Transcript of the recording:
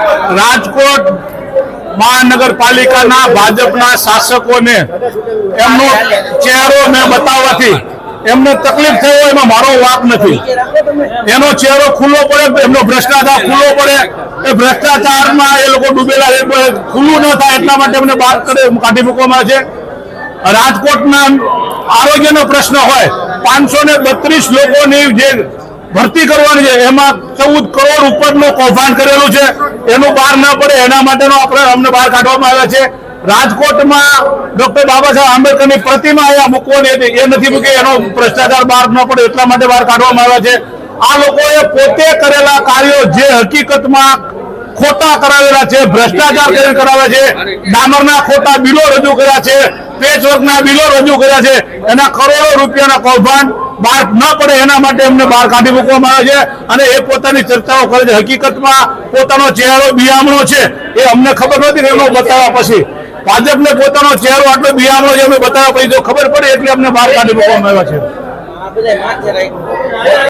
રાજકોટ મહાનગરપાલિકાના ભાજપના શાસકોને એમનો ચહેરો મેં બતાવવાથી એમને તકલીફ થઈ હોય એમાં મારો વાંક નથી। એનો ચહેરો ખુલ્લો પડે, એમનો ભ્રષ્ટાચાર ખુલ્લો પડે, એ ભ્રષ્ટાચારમાં એ લોકો ડૂબેલા ખુલ્લું ન થાય એટલા માટે એમને બહાર કાઢી મૂકવામાં છે। રાજકોટના આરોગ્યનો પ્રશ્ન હોય, 532 લોકોની જે ભરતી કરવાની છે એમાં 14 કરોડ ઉપરનું કૌભાંડ કરેલું છે, એનું બહાર ન પડે એના માટેનો અમને બહાર કાઢવામાં આવ્યા છે। રાજકોટમાં ડોક્ટર બાબા સાહેબ આંબેડકરની પ્રતિમા અહીંયા મૂકવાની હતી, એ નથી મૂકી, એનો ભ્રષ્ટાચાર બહાર ન પડે એટલા માટે બહાર કાઢવામાં આવ્યા છે। આ લોકોએ પોતે કરેલા કાર્યો જે હકીકતમાં ખોટા કરાવેલા છે, ભ્રષ્ટાચાર કરાવ્યા છે, ડામરના ખોટા બિલો રજૂ કર્યા છે, પેચવર્કના બિલો રજૂ કર્યા છે, એના કરોડો રૂપિયાના કૌભાંડ બહાર ન પડે એના માટે એમને બહાર કાઢી મૂકવામાં આવે છે અને એ પોતાની ચર્ચાઓ કરે છે। હકીકતમાં પોતાનો ચહેરો બિયામણો છે એ અમને ખબર નહોતી કે એમનો બતાવ્યા પછી ભાજપને પોતાનો ચહેરો આટલો બિયામણો છે અમે બતાવ્યા પછી જો ખબર પડે એટલે અમને બહાર કાઢી મૂકવામાં આવ્યા છે।